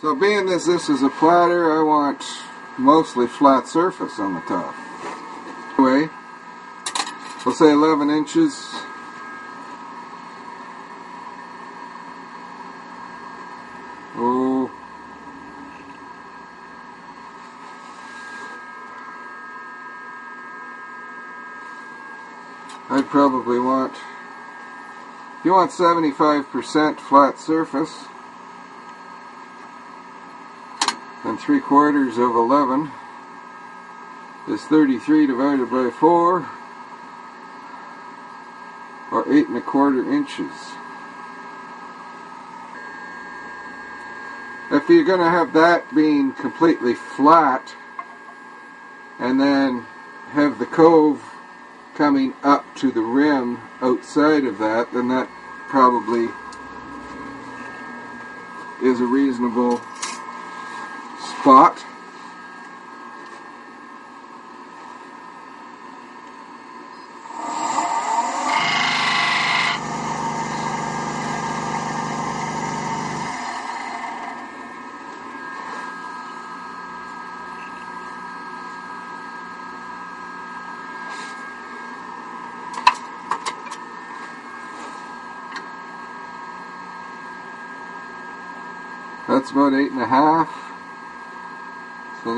So being as this is a platter, I want mostly flat surface on the top. Anyway, we'll say 11 inches. Oh, I'd probably want, if you want 75% flat surface, then 3/4 of 11 is 33 divided by 4, or 8 1/4 inches. If you're going to have that being completely flat and then have the cove coming up to the rim outside of that, then that probably is a reasonable spot. That's about 8 1/2. So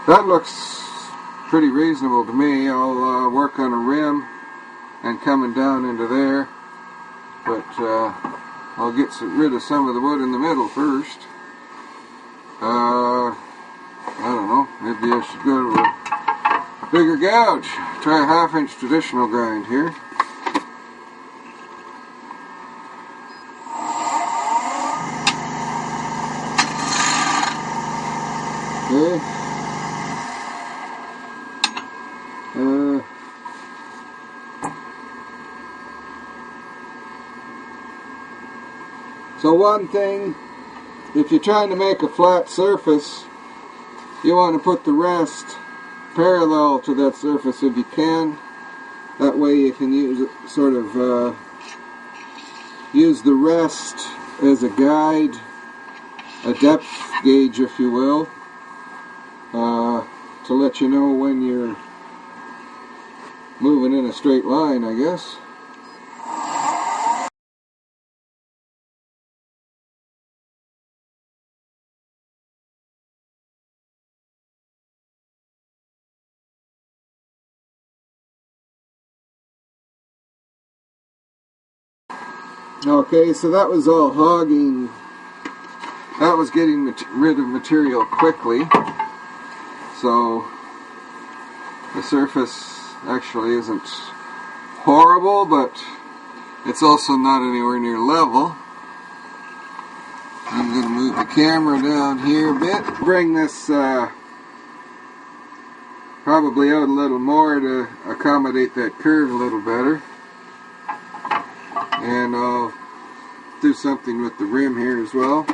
that looks pretty reasonable to me. I'll work on a rim and coming down into there, but I'll get rid of some of the wood in the middle first. I don't know, maybe I should go to a bigger gouge. Try a 1/2 inch traditional grind here. Okay. So one thing, if you're trying to make a flat surface, you want to put the rest parallel to that surface if you can. That way you can use it, sort of use the rest as a guide, a depth gauge if you will, to let you know when you're moving in a straight line, I guess. Okay, so that was all hogging. That was getting rid of material quickly. So the surface actually isn't horrible, but it's also not anywhere near level. I'm going to move the camera down here a bit. Bring this probably out a little more to accommodate that curve a little better. And I'll do something with the rim here as well.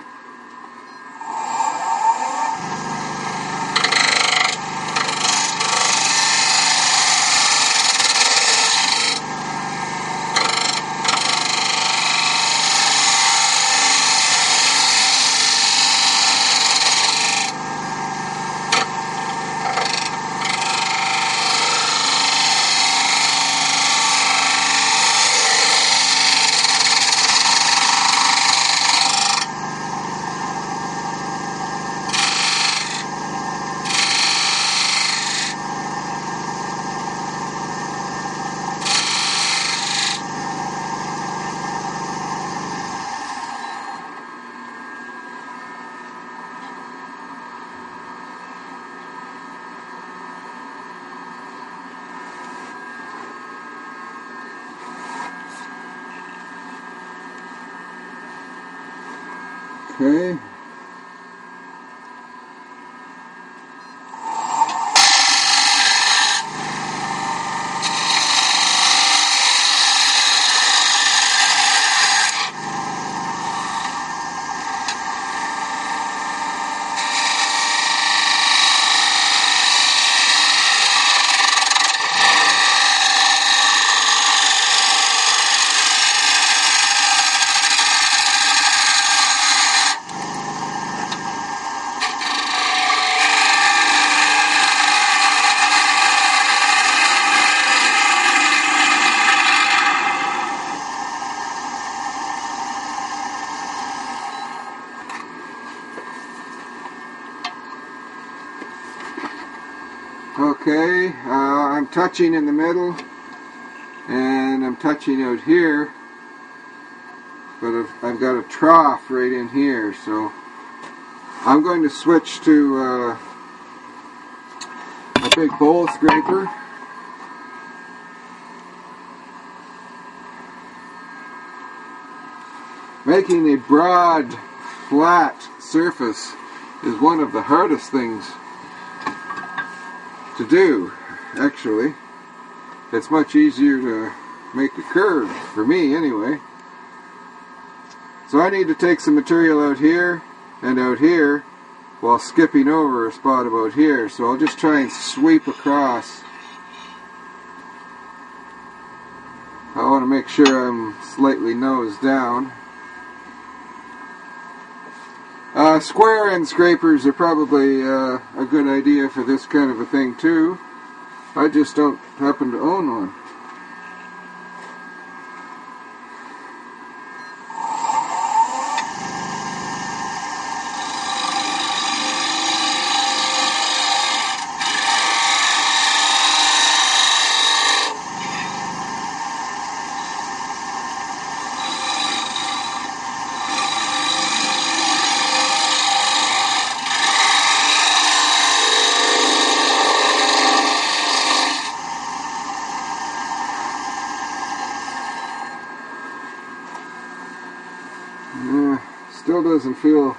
Okay. touching in the middle, and I'm touching out here, but I've got a trough right in here, so I'm going to switch to a big bowl scraper. Making a broad, flat surface is one of the hardest things to do, actually. It's much easier to make a curve, for me anyway. So I need to take some material out here and out here while skipping over a spot about here. So I'll just try and sweep across. I want to make sure I'm slightly nose down. Square end scrapers are probably a good idea for this kind of a thing too. I just don't happen to own one. Still doesn't feel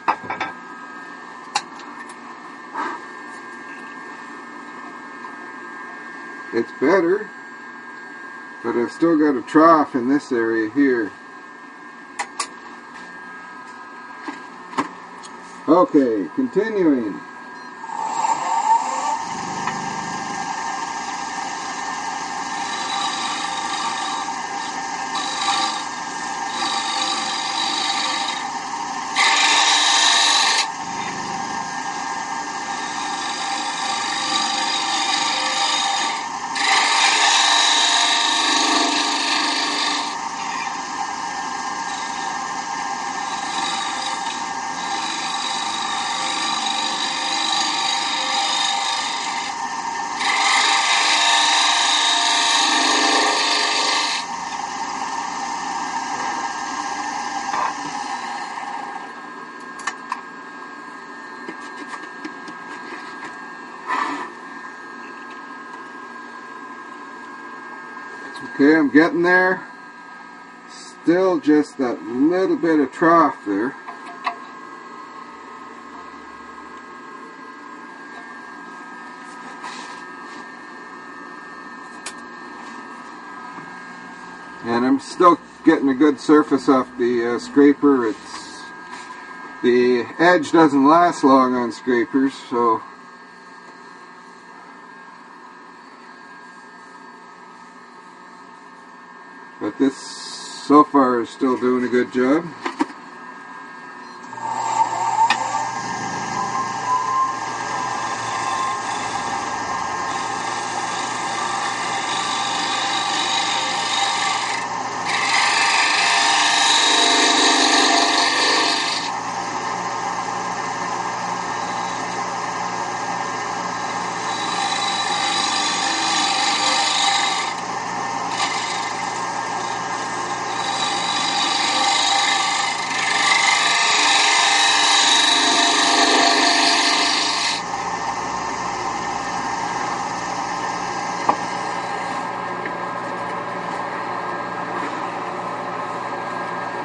it's better, but I've still got a trough in this area here. Okay, continuing. Okay, I'm getting there. Still just that little bit of trough there. And I'm still getting a good surface off the scraper. The edge doesn't last long on scrapers, so but this so far is still doing a good job.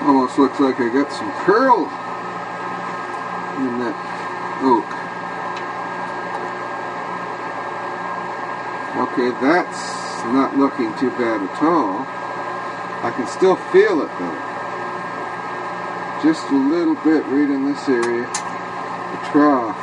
Almost looks like I got some curl in that oak. Okay, that's not looking too bad at all. I can still feel it though. Just a little bit right in this area, the trough.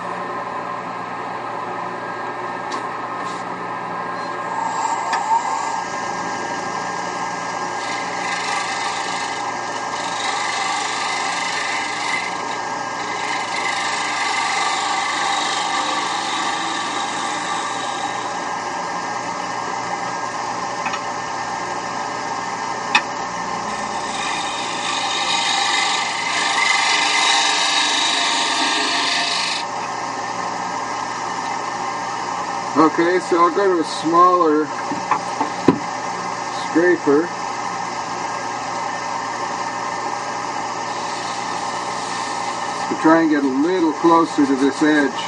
Okay, so I'll go to a smaller scraper. To try and get a little closer to this edge.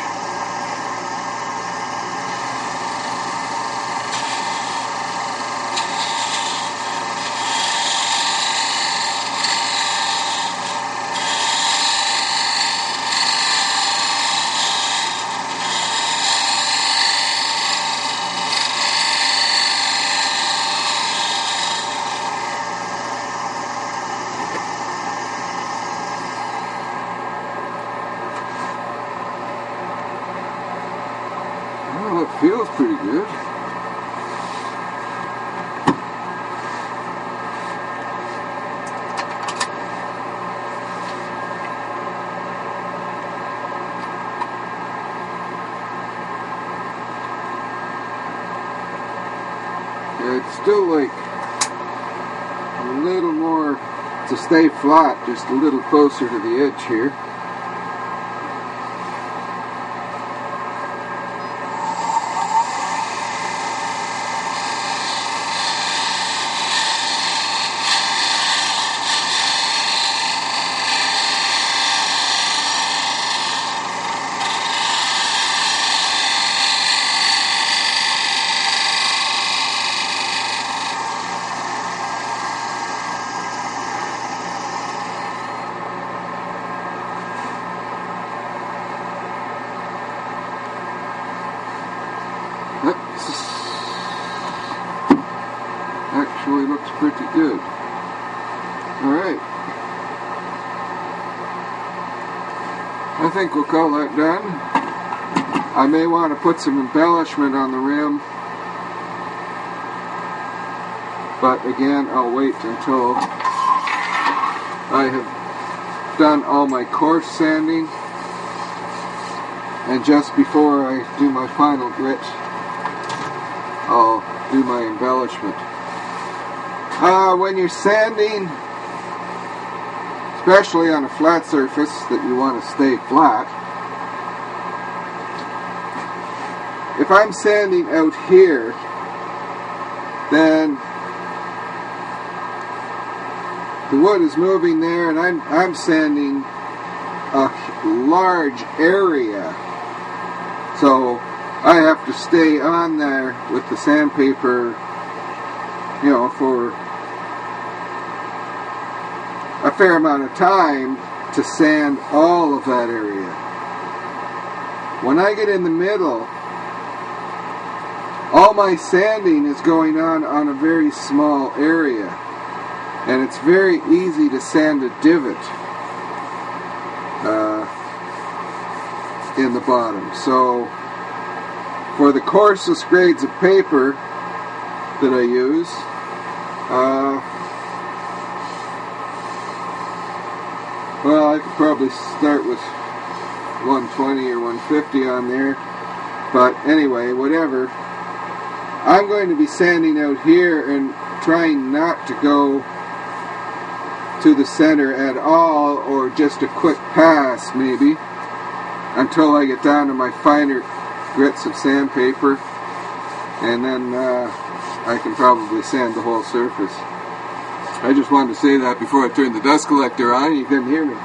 Well, it feels pretty good. Yeah, it's still like a little more to stay flat, just a little closer to the edge here. Actually looks pretty good. Alright. I think we'll call that done. I may want to put some embellishment on the rim, but again, I'll wait until I have done all my coarse sanding, and just before I do my final grit, I'll do my embellishment. When you're sanding, especially on a flat surface that you want to stay flat, if I'm sanding out here, then the wood is moving there, and I'm sanding a large area, so I have to stay on there with the sandpaper, you know, for a fair amount of time to sand all of that area. When I get in the middle, all my sanding is going on a very small area, and it's very easy to sand a divot in the bottom. So for the coarsest grades of paper that I use, well, I could probably start with 120 or 150 on there, but anyway, whatever. I'm going to be sanding out here and trying not to go to the center at all, or just a quick pass maybe, until I get down to my finer grits of sandpaper, and then I can probably sand the whole surface. I just wanted to say that before I turned the dust collector on. You couldn't hear me.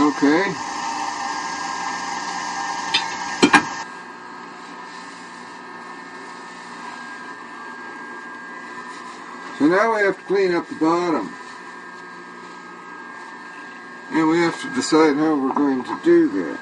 Okay. So now we have to clean up the bottom. And we have to decide how we're going to do that.